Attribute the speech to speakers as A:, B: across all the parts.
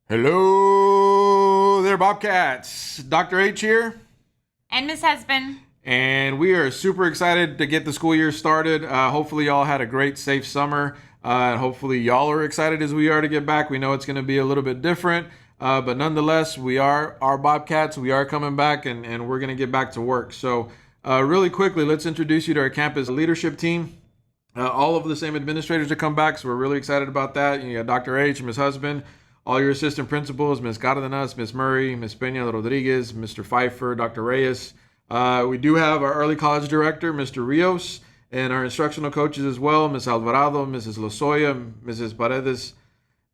A: Hello there, Bobcats. Dr. H here.
B: And Miss Husband.
A: And we are super excited to get the school year started. Hopefully y'all had a great, safe summer. And hopefully y'all are excited as we are to get back. We know it's going to be a little bit different. But nonetheless, we are our Bobcats. We are coming back and we're going to get back to work. So really quickly, let's introduce you to our campus leadership team. All of the same administrators to come back. So we're really excited about that. You got Dr. H, Miss Husband. All your assistant principals, Ms. Cardenas, Ms. Murray, Ms. Peña Rodriguez, Mr. Pfeiffer, Dr. Reyes. We do have our early college director, Mr. Rios, and our instructional coaches as well, Ms. Alvarado, Mrs. Lozoya, Mrs. Paredes.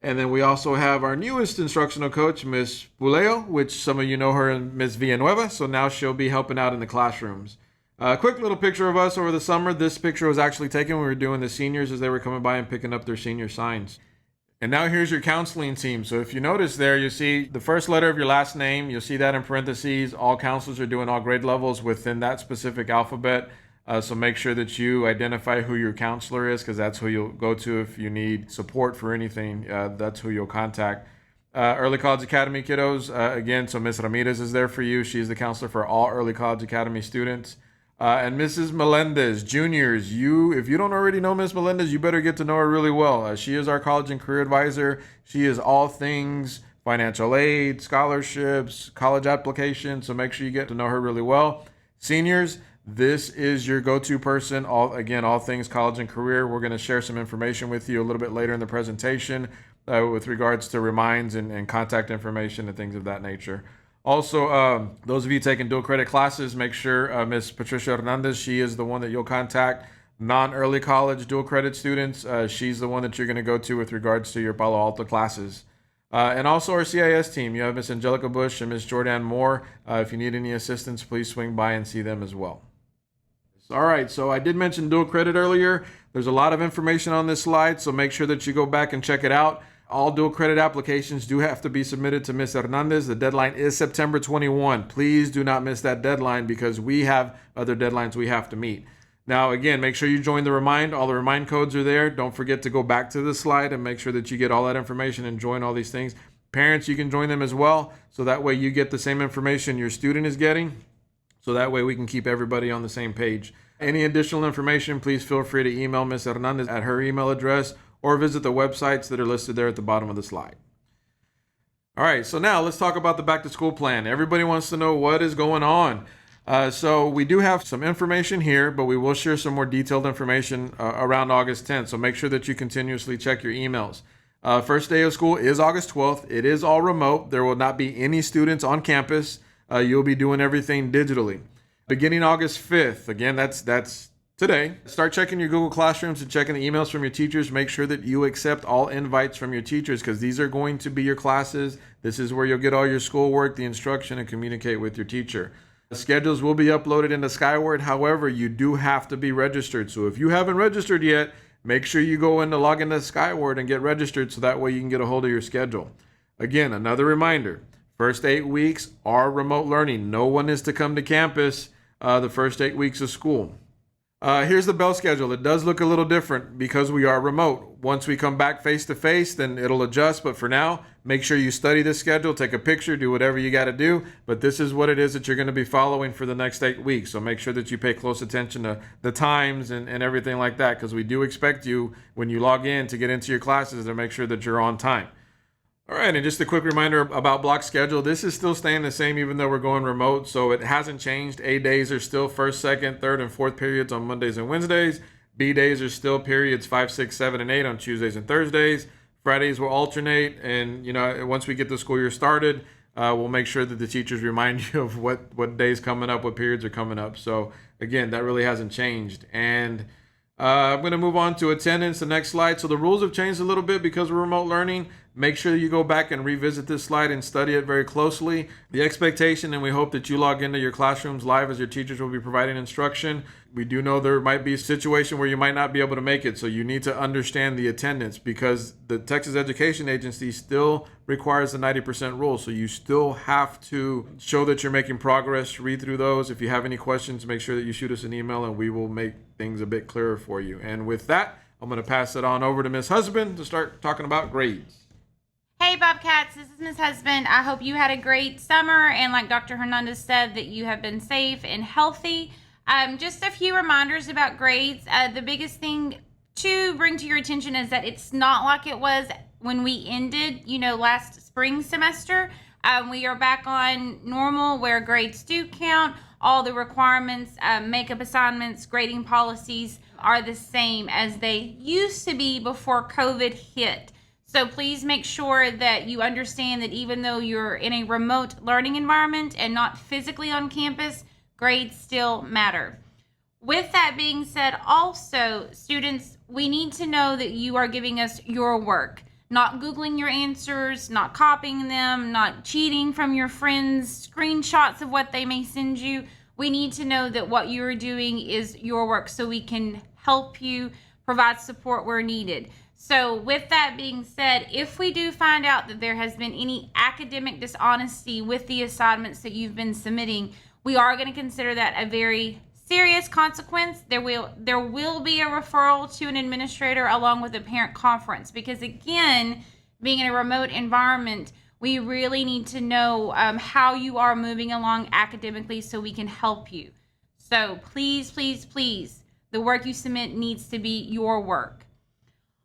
A: And then we also have our newest instructional coach, Ms. Puleo, which some of you know her, and Ms. Villanueva. So now she'll be helping out in the classrooms. A quick little picture of us over the summer. This picture was actually taken when we were doing the seniors as they were coming by and picking up their senior signs. And now here's your counseling team. So if you notice there, you see the first letter of your last name. You'll see that in parentheses. All counselors are doing all grade levels within that specific alphabet. So make sure that you identify who your counselor is, because that's who you'll go to if you need support for anything. That's who you'll contact. Early College Academy kiddos, again, so Ms. Ramirez is there for you. She's the counselor for all Early College Academy students. And Mrs. Melendez, juniors, if you don't already know Ms. Melendez, you better get to know her really well. She is our college and career advisor. She is all things financial aid, scholarships, college applications. So make sure you get to know her really well. Seniors, this is your go-to person. All things college and career. We're going to share some information with you a little bit later in the presentation with regards to reminds and contact information and things of that nature. Also, those of you taking dual credit classes, make sure Ms. Patricia Hernandez, she is the one that you'll contact. Non-early college dual credit students, she's the one that you're going to go to with regards to your Palo Alto classes. And also our CIS team, you have Ms. Angelica Bush and Ms. Jordan Moore. If you need any assistance, please swing by and see them as well. All right, so I did mention dual credit earlier. There's a lot of information on this slide, so make sure that you go back and check it out. All dual credit applications do have to be submitted to Ms. Hernandez. The deadline is September 21. Please do not miss that deadline because we have other deadlines we have to meet. Now, again, make sure you join the Remind. All the Remind codes are there. Don't forget to go back to the slide and make sure that you get all that information and join all these things. Parents, you can join them as well. So that way you get the same information your student is getting. So that way we can keep everybody on the same page. Any additional information, please feel free to email Ms. Hernandez at her email address, or visit the websites that are listed there at the bottom of the slide. All right, so now let's talk about the back to school plan. Everybody wants to know what is going on. So we do have some information here, but we will share some more detailed information around August 10th. So make sure that you continuously check your emails. First day of school is August 12th. It is all remote. There will not be any students on campus. You'll be doing everything digitally. Beginning August 5th, again, that's today. Start checking your Google Classrooms and checking the emails from your teachers. Make sure that you accept all invites from your teachers because these are going to be your classes. This is where you'll get all your schoolwork, the instruction, and communicate with your teacher. The schedules will be uploaded into Skyward. However, you do have to be registered. So if you haven't registered yet, make sure you go in to log into Skyward and get registered so that way you can get a hold of your schedule. Again, another reminder, first 8 weeks are remote learning. No one is to come to campus the first 8 weeks of school. Here's the bell schedule. It does look a little different because we are remote. Once we come back face to face, then it'll adjust. But for now, make sure you study this schedule, take a picture, do whatever you got to do. But this is what it is that you're going to be following for the next 8 weeks. So make sure that you pay close attention to the times and everything like that, because we do expect you, when you log in to get into your classes, to make sure that you're on time. All right, and just a quick reminder about block schedule. This is still staying the same even though we're going remote, so it hasn't changed. A days are still first, second, third, and fourth periods on Mondays and Wednesdays. B days are still periods 5, 6, 7, and 8 on Tuesdays and Thursdays. Fridays will alternate, and once we get the school year started, we'll make sure that the teachers remind you of what days coming up, what periods are coming up. So again, that really hasn't changed. And I'm going to move on to attendance, the next slide. So the rules have changed a little bit because we're remote learning. Make sure you go back and revisit this slide and study it very closely. The expectation, and we hope that you log into your classrooms live as your teachers will be providing instruction. We do know there might be a situation where you might not be able to make it, so you need to understand the attendance because the Texas Education Agency still requires the 90% rule. So you still have to show that you're making progress, read through those. If you have any questions, make sure that you shoot us an email and we will make things a bit clearer for you. And with that, I'm going to pass it on over to Ms. Husband to start talking about grades.
B: Hey Bobcats, this is Ms. Husband. I hope you had a great summer and like Dr. Hernandez said that you have been safe and healthy. Just a few reminders about grades. The biggest thing to bring to your attention is that it's not like it was when we ended, last spring semester. We are back on normal where grades do count. All the requirements, makeup assignments, grading policies are the same as they used to be before COVID hit. So please make sure that you understand that even though you're in a remote learning environment and not physically on campus, grades still matter. With that being said, also, students, we need to know that you are giving us your work, not Googling your answers, not copying them, not cheating from your friends, screenshots of what they may send you. We need to know that what you're doing is your work so we can help you provide support where needed. So with that being said, if we do find out that there has been any academic dishonesty with the assignments that you've been submitting, we are going to consider that a very serious consequence. There will be a referral to an administrator along with a parent conference because, again, being in a remote environment, we really need to know how you are moving along academically so we can help you. So please, please, please, the work you submit needs to be your work.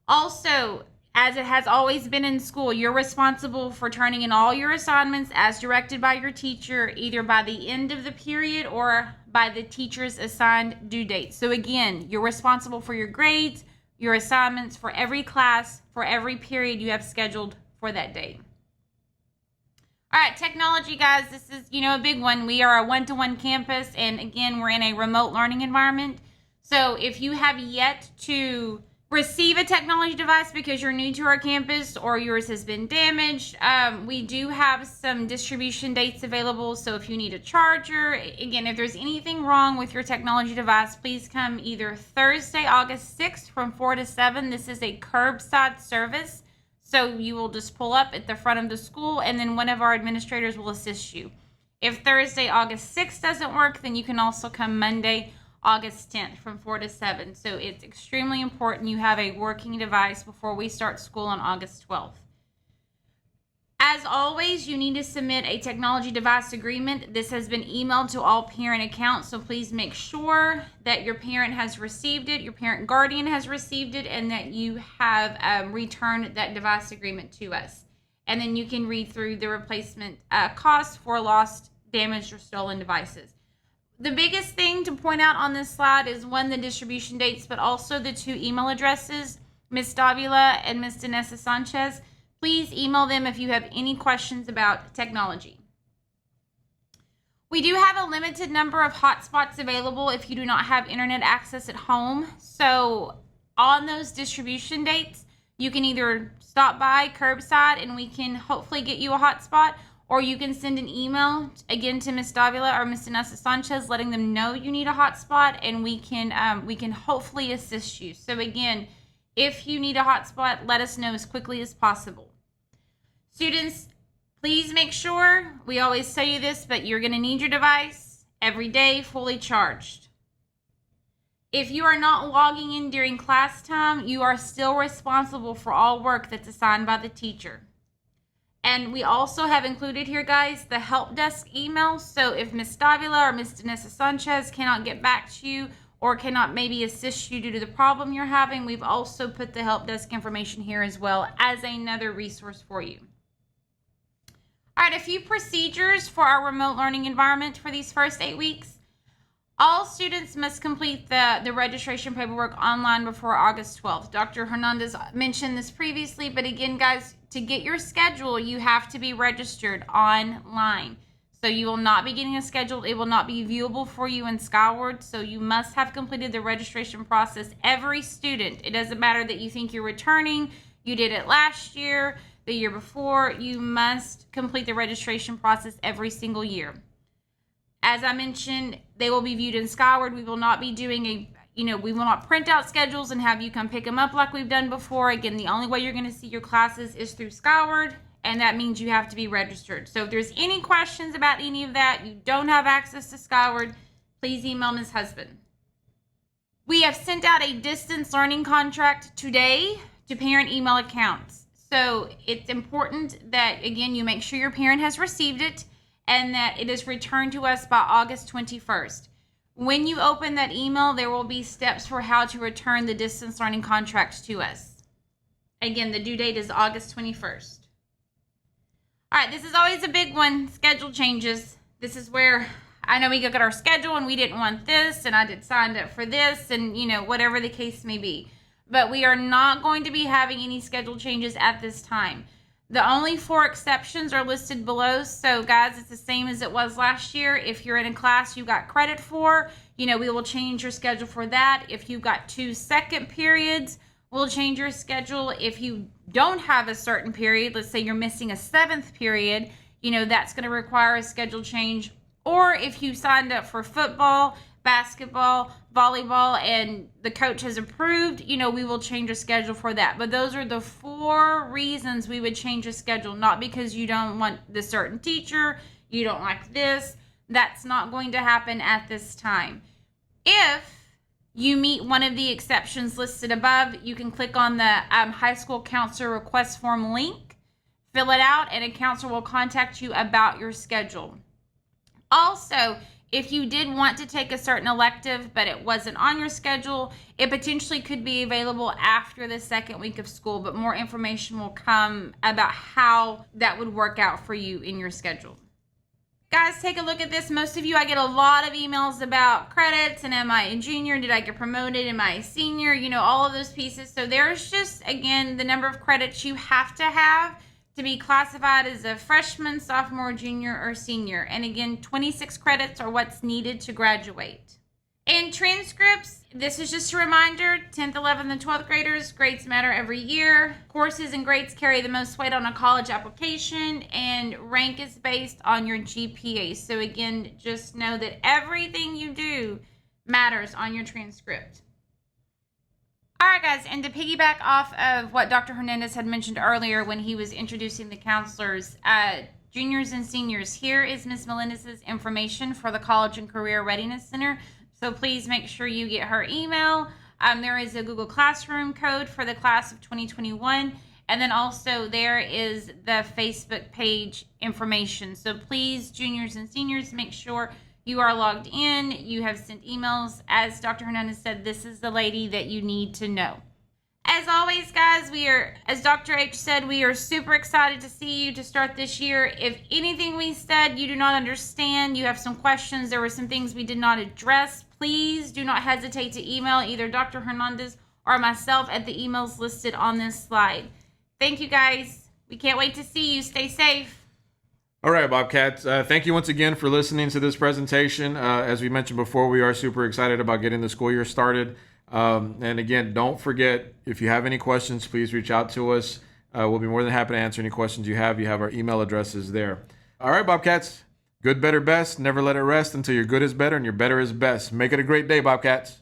B: Also, as it has always been in school, you're responsible for turning in all your assignments as directed by your teacher, either by the end of the period or by the teacher's assigned due date. So again, you're responsible for your grades, your assignments for every class, for every period you have scheduled for that day. All right, technology, guys, this is, a big one. We are a one-to-one campus, and again, we're in a remote learning environment. So if you have yet to receive a technology device because you're new to our campus or yours has been damaged, we do have some distribution dates available. So if you need a charger, again, if there's anything wrong with your technology device, please come either Thursday, August 6th from 4 to 7. This is a curbside service. So you will just pull up at the front of the school and then one of our administrators will assist you. If Thursday, August 6th doesn't work, then you can also come Monday, August 10th from 4 to 7. So it's extremely important you have a working device before we start school on August 12th. As always, you need to submit a technology device agreement. This has been emailed to all parent accounts, so please make sure that your parent has received it, your parent guardian has received it, and that you have returned that device agreement to us. And then you can read through the replacement costs for lost, damaged, or stolen devices. The biggest thing to point out on this slide is one, the distribution dates, but also the two email addresses, Ms. Davila and Ms. Danessa Sanchez. Please email them if you have any questions about technology. We do have a limited number of hotspots available if you do not have internet access at home. So on those distribution dates, you can either stop by curbside and we can hopefully get you a hotspot, or you can send an email, again, to Ms. Davila or Ms. Danessa Sanchez, letting them know you need a hotspot, and we can hopefully assist you. So again, if you need a hotspot, let us know as quickly as possible. Students, please make sure, we always tell you this, but you're going to need your device every day fully charged. If you are not logging in during class time, you are still responsible for all work that's assigned by the teacher. And we also have included here, guys, the help desk email. So if Ms. Davila or Ms. Danessa Sanchez cannot get back to you or cannot maybe assist you due to the problem you're having, we've also put the help desk information here as well as another resource for you. All right, a few procedures for our remote learning environment for these first 8 weeks. All students must complete the registration paperwork online before August 12th. Dr. Hernandez mentioned this previously, but again, guys, to get your schedule, you have to be registered online. So you will not be getting a schedule. It will not be viewable for you in Skyward. So you must have completed the registration process. Every student, it doesn't matter that you think you're returning, you did it last year, the year before, you must complete the registration process every single year. As I mentioned, they will be viewed in Skyward. We will not be doing we will not print out schedules and have you come pick them up like we've done before. Again, the only way you're going to see your classes is through Skyward, and that means you have to be registered. So if there's any questions about any of that, you don't have access to Skyward, please email Ms. Husband. We have sent out a distance learning contract today to parent email accounts. So it's important that, again, you make sure your parent has received it and that it is returned to us by August 21st. When you open that email, there will be steps for how to return the distance learning contracts to us. Again, the due date is August 21st. All right, this is always a big one, schedule changes. This is where I know we look at our schedule and we didn't want this and I did signed up for this and, whatever the case may be. But we are not going to be having any schedule changes at this time. The only 4 exceptions are listed below. So guys, it's the same as it was last year. If you're in a class you got credit for, we will change your schedule for that. If you've got 2 second periods, we'll change your schedule. If you don't have a certain period, let's say you're missing a 7th period, that's going to require a schedule change. Or if you signed up for football, basketball, volleyball, and the coach has approved, we will change a schedule for that. But those are the 4 reasons we would change a schedule, not because you don't want the certain teacher, you don't like this. That's not going to happen at this time. If you meet one of the exceptions listed above, you can click on the high school counselor request form link, fill it out, and a counselor will contact you about your schedule. Also, if you did want to take a certain elective, but it wasn't on your schedule, it potentially could be available after the 2nd week of school, but more information will come about how that would work out for you in your schedule. Guys, take a look at this. Most of you, I get a lot of emails about credits and am I a junior? Did I get promoted? Am I a senior? All of those pieces. So there's just, again, the number of credits you have to be classified as a freshman, sophomore, junior, or senior. And again, 26 credits are what's needed to graduate. And transcripts, this is just a reminder, 10th, 11th, and 12th graders, grades matter every year. Courses and grades carry the most weight on a college application, and rank is based on your GPA. So again, just know that everything you do matters on your transcript. All right, guys, and to piggyback off of what Dr. Hernandez had mentioned earlier when he was introducing the counselors, juniors and seniors, here is Ms. Melendez's information for the College and Career Readiness Center. So please make sure you get her email. There is a Google Classroom code for the class of 2021. And then also there is the Facebook page information. So please, juniors and seniors, make sure you are logged in, you have sent emails. As Dr. Hernandez said, this is the lady that you need to know. As always, guys, as Dr. H said, we are super excited to see you to start this year. If anything we said you do not understand, you have some questions, there were some things we did not address, please do not hesitate to email either Dr. Hernandez or myself at the emails listed on this slide. Thank you, guys. We can't wait to see you. Stay safe.
A: All right, Bobcats. Thank you once again for listening to this presentation. As we mentioned before, we are super excited about getting the school year started. And again, don't forget, if you have any questions, please reach out to us. We'll be more than happy to answer any questions you have. You have our email addresses there. All right, Bobcats. Good, better, best. Never let it rest until your good is better and your better is best. Make it a great day, Bobcats.